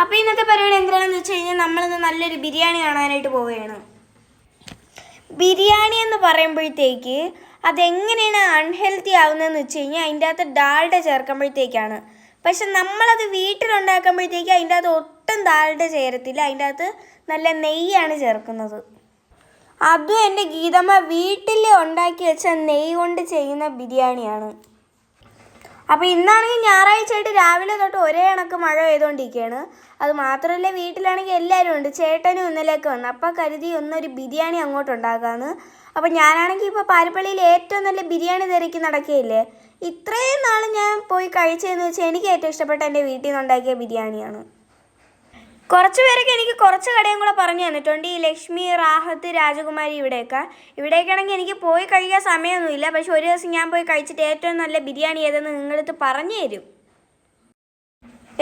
അപ്പോൾ ഇന്നത്തെ പരിപാടി എന്താണെന്ന് വെച്ച് കഴിഞ്ഞാൽ നമ്മളിന്ന് നല്ലൊരു ബിരിയാണി കാണാനായിട്ട് പോവുകയാണ്. ബിരിയാണി എന്ന് പറയുമ്പോഴത്തേക്ക് അതെങ്ങനെയാണ് അൺഹെൽത്തി ആവുന്നതെന്ന് വെച്ച് കഴിഞ്ഞാൽ അതിൻ്റെ അകത്ത് ഡാൽഡ ചേർക്കുമ്പോഴത്തേക്കാണ്. പക്ഷെ നമ്മളത് വീട്ടിലുണ്ടാക്കുമ്പോഴത്തേക്ക് അതിൻ്റെ അകത്ത് ഒട്ടും ഡാൽഡ ചേരത്തില്ല, അതിൻ്റെ അകത്ത് നല്ല നെയ്യാണ് ചേർക്കുന്നത്. അതും എൻ്റെ ഗീതമ്മ വീട്ടിൽ ഉണ്ടാക്കി വെച്ച നെയ്യ് കൊണ്ട് ചെയ്യുന്ന ബിരിയാണിയാണ്. അപ്പോൾ ഇന്നാണെങ്കിൽ ഞായറാഴ്ചയായിട്ട് രാവിലെ തൊട്ട് ഒരേ കണക്ക് മഴ പെയ്തുകൊണ്ടിരിക്കുകയാണ്. അത് മാത്രമല്ല വീട്ടിലാണെങ്കിൽ എല്ലാവരും ഉണ്ട്. ചേട്ടനും ഇന്നലെയൊക്കെ വന്നു. അപ്പോൾ കരുതി ഒന്നൊരു ബിരിയാണി അങ്ങോട്ട് ഉണ്ടാക്കാമെന്ന്. അപ്പോൾ ഞാനാണെങ്കിൽ ഇപ്പോൾ പാരിപ്പള്ളിയിൽ ഏറ്റവും നല്ല ബിരിയാണി തിരക്കി നടക്കുകയില്ലേ. ഇത്രയും നാൾ ഞാൻ പോയി കഴിച്ചതെന്ന് വെച്ചാൽ എനിക്ക് ഏറ്റവും ഇഷ്ടപ്പെട്ട എൻ്റെ വീട്ടിൽ നിന്നുണ്ടാക്കിയ ബിരിയാണിയാണ്. കുറച്ച് പേരൊക്കെ എനിക്ക് കുറച്ച് കടയും കൂടെ പറഞ്ഞു തന്നിട്ടുണ്ട്. ഈ ലക്ഷ്മി, റാഹത്ത്, രാജകുമാരി ഇവിടേക്കാണെങ്കിൽ എനിക്ക് പോയി കഴിക്കാൻ സമയമൊന്നുമില്ല. പക്ഷെ ഒരു ദിവസം ഞാൻ പോയി കഴിച്ചിട്ട് ഏറ്റവും നല്ല ബിരിയാണി ഏതെന്ന് നിങ്ങളടുത്ത് പറഞ്ഞു തരും.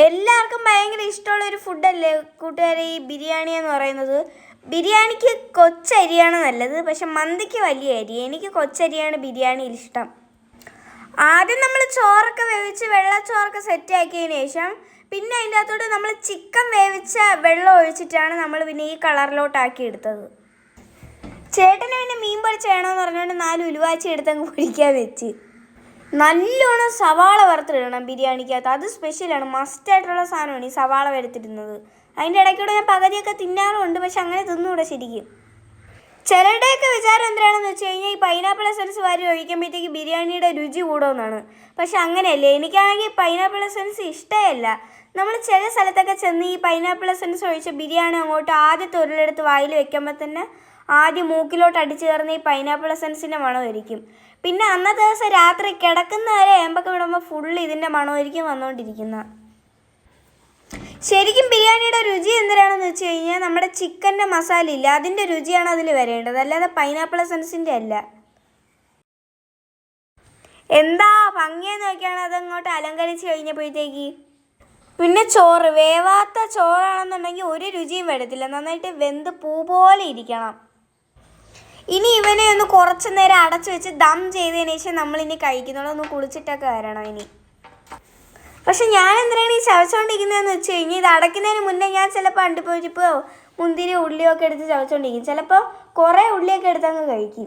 എല്ലാവർക്കും ഭയങ്കര ഇഷ്ടമുള്ളൊരു ഫുഡല്ലേ കൂട്ടുകാരെ ഈ ബിരിയാണി എന്ന് പറയുന്നത്. ബിരിയാണിക്ക് കൊച്ചരിയാണ് നല്ലത്, പക്ഷെ മന്തിക്ക് വലിയ അരി. എനിക്ക് കൊച്ചരിയാണ് ബിരിയാണിയിൽ ഇഷ്ടം. ആദ്യം നമ്മൾ ചോറൊക്കെ വേവിച്ച് വെള്ളച്ചോറൊക്കെ സെറ്റാക്കിയതിന് ശേഷം പിന്നെ അതിൻ്റെ അകത്തോട്ട് നമ്മൾ ചിക്കൻ വേവിച്ച വെള്ളം ഒഴിച്ചിട്ടാണ് നമ്മൾ പിന്നെ ഈ കളറിലോട്ടാക്കി എടുത്തത്. ചേട്ടന് പിന്നെ മീൻ പൊരിച്ച വേണമെന്ന് പറഞ്ഞുകൊണ്ട് 4 ഉലുവാച്ചി എടുത്തങ്ങ് പൊരിക്കാൻ വെച്ച്. നല്ലോണം സവാള വറുത്തിടണം ബിരിയാണിക്കകത്ത്. അത് സ്പെഷ്യലാണ്, മസ്റ്റായിട്ടുള്ള സാധനമാണ് ഈ സവാള വറുത്തിടുന്നത്. അതിൻ്റെ ഇടയ്ക്കൂടെ ഞാൻ പകുതിയൊക്കെ തിന്നാറുമുണ്ട്, പക്ഷെ അങ്ങനെ തിന്നൂടെ ശരിക്കും. ചിലരുടെയൊക്കെ വിചാരം എന്താണെന്ന് വെച്ച് കഴിഞ്ഞാൽ ഈ പൈനാപ്പിൾ എസൻസ് വാരി ഒഴിക്കുമ്പോഴത്തേക്ക് ബിരിയാണിയുടെ രുചി കൂടുമെന്നാണ്. പക്ഷെ അങ്ങനെയല്ലേ. എനിക്കാണെങ്കിൽ പൈനാപ്പിൾ എസൻസ് ഇഷ്ടമല്ല. നമ്മൾ ചില സ്ഥലത്തൊക്കെ ചെന്ന് ഈ പൈനാപ്പിൾ എസൻസ് ഒഴിച്ച ബിരിയാണി അങ്ങോട്ട് ആദ്യത്തെ ഉരുളെടുത്ത് വായിൽ വെക്കുമ്പോൾ തന്നെ ആദ്യം മൂക്കിലോട്ട് അടിച്ചു കയറുന്ന ഈ പൈനാപ്പിൾ എസൻസിൻ്റെ മണമായിരിക്കും. പിന്നെ അന്നത്തെ ദിവസം രാത്രി കിടക്കുന്നവരെ ഏമ്പൊക്കെ വിടുമ്പോൾ ഫുള്ള് ഇതിൻ്റെ മണമായിരിക്കും വന്നുകൊണ്ടിരിക്കുന്ന. ശരിക്കും ബിരിയാണിയുടെ രുചി എന്തിനാണെന്ന് വെച്ച് കഴിഞ്ഞാൽ നമ്മുടെ ചിക്കൻ്റെ മസാല ഇല്ല, അതിൻ്റെ രുചിയാണ് അതിൽ വരേണ്ടത്, അല്ലാതെ പൈനാപ്പിൾ എസൻസിൻ്റെ അല്ല. എന്താ ഭംഗിയെന്ന് നോക്കിയാണ് അതങ്ങോട്ട് അലങ്കരിച്ച് കഴിഞ്ഞപ്പോഴത്തേക്ക്. പിന്നെ ചോറ് വേവാത്ത ചോറാണെന്നുണ്ടെങ്കിൽ ഒരു രുചിയും വരത്തില്ല, നന്നായിട്ട് വെന്ത് പൂ പോലെ ഇരിക്കണം. ഇനി ഇവനെ ഒന്ന് കുറച്ച് നേരം അടച്ചു വെച്ച് ദം ചെയ്തതിന് ശേഷം നമ്മളിനി കഴിക്കുന്നുള്ളൂ. ഒന്ന് കുളിച്ചിട്ടൊക്കെ വരണം ഇനി. പക്ഷെ ഞാൻ എന്തിനാണ് ഈ ചവച്ചുകൊണ്ടിരിക്കുന്നതെന്ന് വെച്ച് കഴിഞ്ഞാൽ ഇത് അടയ്ക്കുന്നതിന് മുന്നേ ഞാൻ ചിലപ്പോൾ അണ്ടിപ്പരിപ്പോ മുന്തിരി ഉള്ളിയൊക്കെ എടുത്ത് ചവച്ചുകൊണ്ടിരിക്കും. ചിലപ്പോൾ കുറേ ഉള്ളിയൊക്കെ എടുത്തങ്ങ് കഴിക്കും.